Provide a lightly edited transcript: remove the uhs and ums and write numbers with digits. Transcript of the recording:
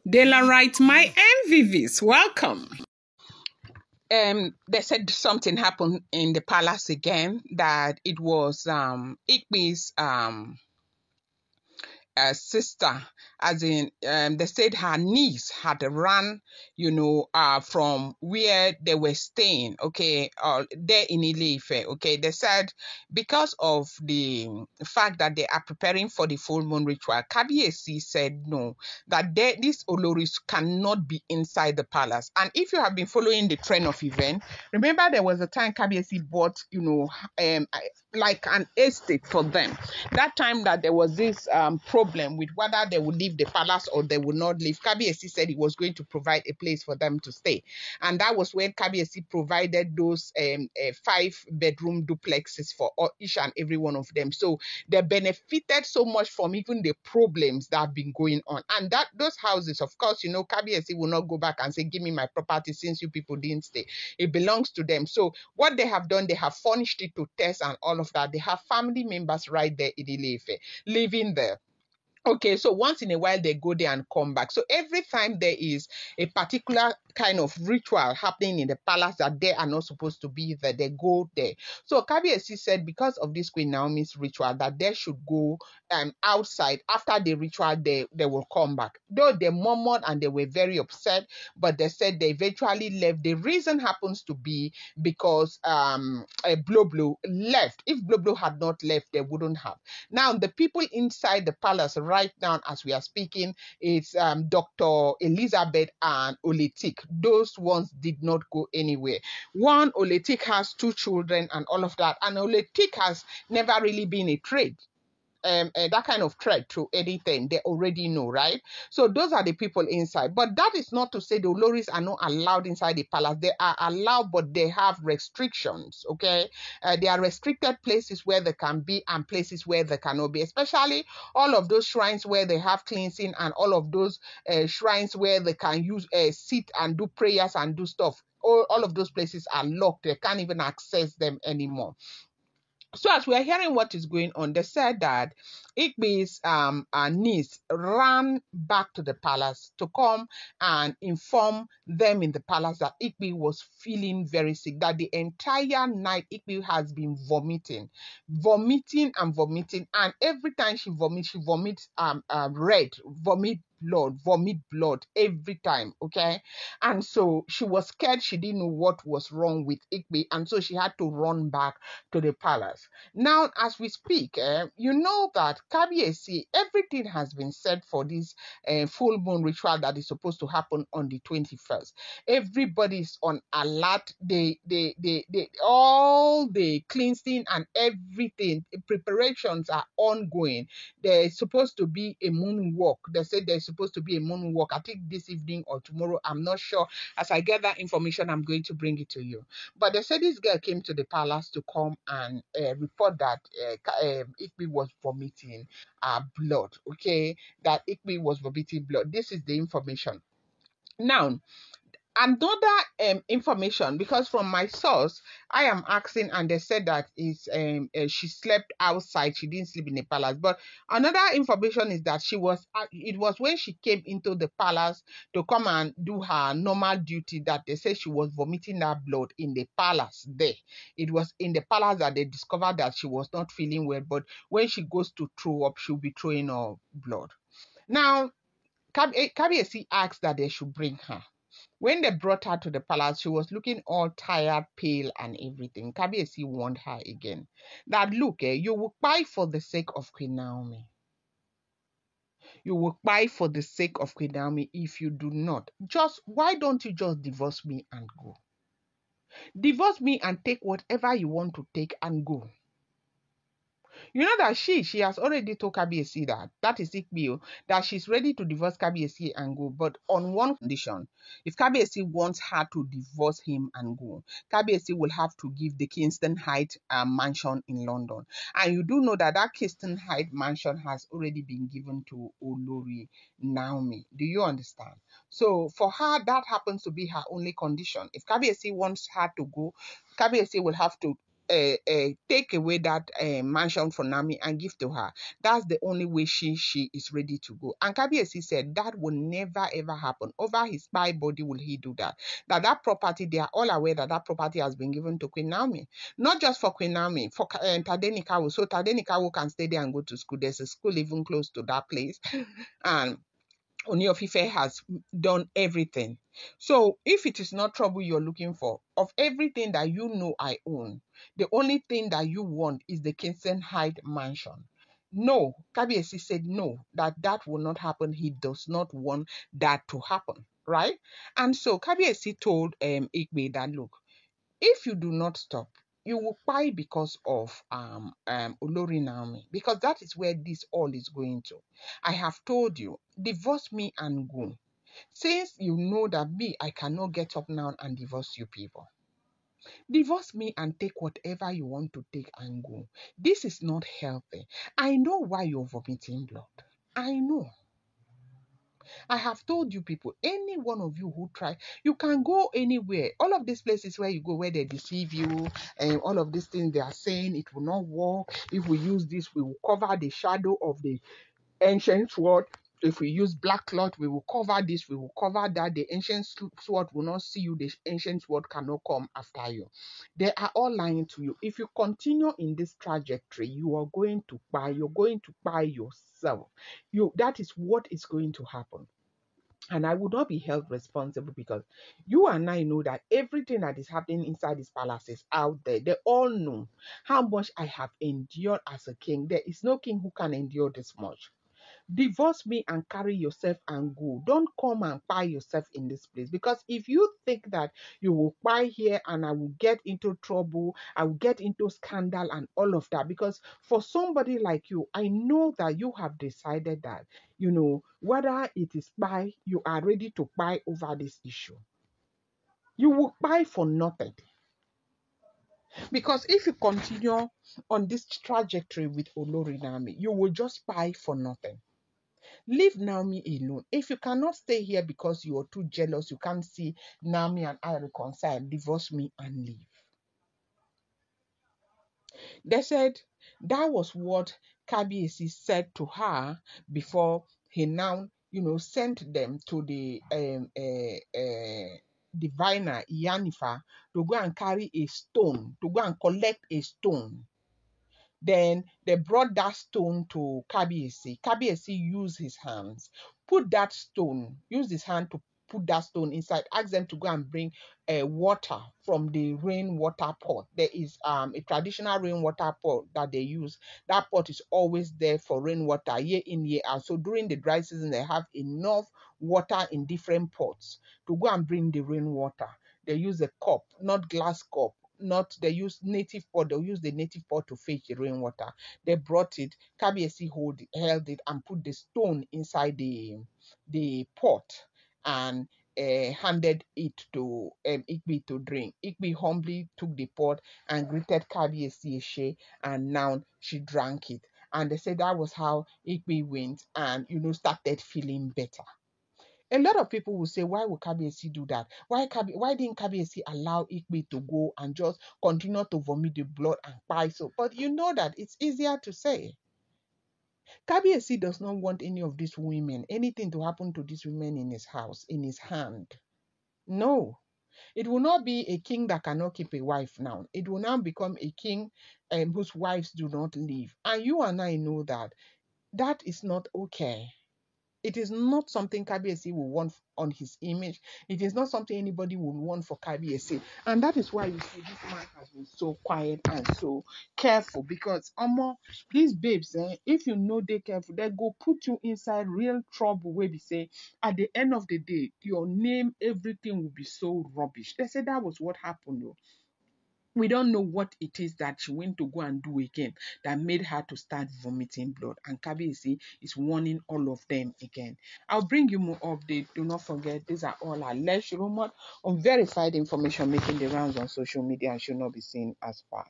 De la right, my MVVs, welcome. They said something happened in the palace again, that it was Ikpi's sister, as in they said her niece had run, from where they were staying, okay, there in Ile-Ife, okay. They said because of the fact that they are preparing for the full moon ritual, Kabiyesi said no, that these Oloris cannot be inside the palace. And if you have been following the trend of event, remember there was a time Kabiyesi bought, like an estate for them. That time that there was this problem with whether they would leave the palace or they would not leave, Kabiyesi said he was going to provide a place for them to stay. And that was when Kabiyesi provided those 5-bedroom duplexes for each and every one of them. So they benefited so much from even the problems that have been going on. And that those houses, of course, Kabiyesi will not go back and say, give me my property since you people didn't stay. It belongs to them. So what they have done, they have furnished it to test and all of that. They have family members right there in Ile-Ife living there. Okay, so once in a while they go there and come back. So every time there is a particular kind of ritual happening in the palace that they are not supposed to be there, they go there. So Kabiyesi said because of this Queen Naomi's ritual that they should go outside. After the ritual, they will come back. Though they murmured and they were very upset, but they said they eventually left. The reason happens to be because Bløød left. If Bløød had not left, they wouldn't have. Now the people inside the palace right now as we are speaking, it's Dr. Elizabeth and Oletik. Those ones did not go anywhere. One, Oletik has 2 children and all of that, and Oletik has never really been a trade. That kind of threat to anything, they already know, right? So those are the people inside. But that is not to say the Oloris are not allowed inside the palace. They are allowed, but they have restrictions, okay? There are restricted places where they can be and places where they cannot be, especially all of those shrines where they have cleansing and all of those shrines where they can use sit and do prayers and do stuff. All of those places are locked. They can't even access them anymore. So as we are hearing what is going on, they said that Ikpe's niece ran back to the palace to come and inform them in the palace that Ikpe was feeling very sick, that the entire night Ikpe has been vomiting, and every time she vomits red, vomit blood every time, okay? And so she was scared. She didn't know what was wrong with Ikpe, and so she had to run back to the palace. Now, as we speak, you know that Kabiyesi, everything has been set for this full moon ritual that is supposed to happen on the 21st. Everybody's on alert. All the cleansing and everything, preparations are ongoing. There's supposed to be a moon walk. They said there's supposed to be a moon walk, I think this evening or tomorrow. I'm not sure. As I get that information, I'm going to bring it to you. But they said this girl came to the palace to come and report that Ikpe was vomiting blood, okay? That Ikpe was vomiting blood. This is the information. Now, another information, because from my source I am asking and they said that is she slept outside, she didn't sleep in the palace. But another information is that it was when she came into the palace to come and do her normal duty that they said she was vomiting that blood in the palace there. It was in the palace that they discovered that she was not feeling well, but when she goes to throw up, she'll be throwing up blood. Now Kabiyesi asked that they should bring her. When they brought her to the palace, she was looking all tired, pale, and everything. Kabiyesi warned her again that, look, you will buy for the sake of Queen Naomi. You will buy for the sake of Queen Naomi. If you do not, why don't you just divorce me and go? Divorce me and take whatever you want to take and go. You know that she has already told Kabiyesi that is Ikpe, that she's ready to divorce Kabiyesi and go, but on one condition. If Kabiyesi wants her to divorce him and go, Kabiyesi will have to give the Kingston Heights mansion in London. And you do know that Kingston Heights mansion has already been given to Olori Naomi. Do you understand? So for her, that happens to be her only condition. If Kabiyesi wants her to go, Kabiyesi will have to take away that mansion from Naomi and give to her. That's the only way she is ready to go. And Kabiyesi said that will never ever happen. Over his spy body will he do that? That property, they are all aware that property has been given to Queen Naomi. Not just for Queen Naomi, for Tadenikawo. So Tadenikawo can stay there and go to school. There's a school even close to that place. And Ooni of Ife has done everything. So if it is not trouble you're looking for, of everything that you know I own, the only thing that you want is the Kingston Heights mansion. No, Kabiyesi said no, that will not happen. He does not want that to happen, right? And so Kabiyesi told Ikpai that, look, if you do not stop, you will cry because of Olori Naomi, because that is where this all is going to. I have told you, divorce me and go. Since you know that me, I cannot get up now and divorce you people. Divorce me and take whatever you want to take and go. This is not healthy. I know why you're vomiting blood. I know. I have told you people, any one of you who try, you can go anywhere. All of these places where you go, where they deceive you, and all of these things they are saying, it will not work. If we use this, we will cover the shadow of the ancient sword. If we use black cloth, we will cover this, we will cover that. The ancient sword will not see you. The ancient sword cannot come after you. They are all lying to you. If you continue in this trajectory, you are going to buy. You're going to buy yourself. That is what is going to happen. And I would not be held responsible, because you and I know that everything that is happening inside these palaces out there, they all know how much I have endured as a king. There is no king who can endure this much. Divorce me and carry yourself and go. Don't come and buy yourself in this place. Because if you think that you will buy here and I will get into trouble, I will get into scandal and all of that. Because for somebody like you, I know that you have decided that, whether it is buy, you are ready to buy over this issue. You will buy for nothing. Because if you continue on this trajectory with Olori Naomi, you will just buy for nothing. Leave Naomi alone. If you cannot stay here because you are too jealous, you can't see Naomi and I reconcile, divorce me and leave. They said that was what Kabiyesi said to her before he now, sent them to the diviner Yanifa to go and carry a stone, to go and collect a stone. Then they brought that stone to Kabiyesi. Kabiyesi used his hands, used his hand to put that stone inside, ask them to go and bring water from the rainwater pot. There is a traditional rainwater pot that they use. That pot is always there for rainwater, year in, year out. So during the dry season, they have enough water in different pots to go and bring the rainwater. They use a cup, not glass cup. Not they use native pot, they'll use the native pot to fetch the rainwater. They brought it, Kabiyesi held it and put the stone inside the pot and handed it to Ikpai to drink. Ikpai humbly took the pot and greeted Kabiyesi Eshe, and now she drank it. And they said that was how Ikpai went and started feeling better. A lot of people will say, why would Kabiyesi do that? Why didn't Kabiyesi allow Ikpai to go and just continue to vomit the blood and cry? So, but you know that it's easier to say. Kabiyesi does not want any of these women, anything to happen to these women in his house, in his hand. No. It will not be a king that cannot keep a wife now. It will now become a king whose wives do not leave. And you and I know that that is not okay. It is not something Kabiyesi will want on his image. It is not something anybody would want for Kabiyesi. And that is why you see this man has been so quiet and so careful. Because, these babes, if you know they're careful, they go put you inside real trouble where they say, at the end of the day, your name, everything will be so rubbish. They said that was what happened, though. We don't know what it is that she went to go and do again that made her to start vomiting blood. And Kabiyesi is warning all of them again. I'll bring you more updates. Do not forget, these are all alleged, rumored, unverified information making the rounds on social media and should not be seen as fact.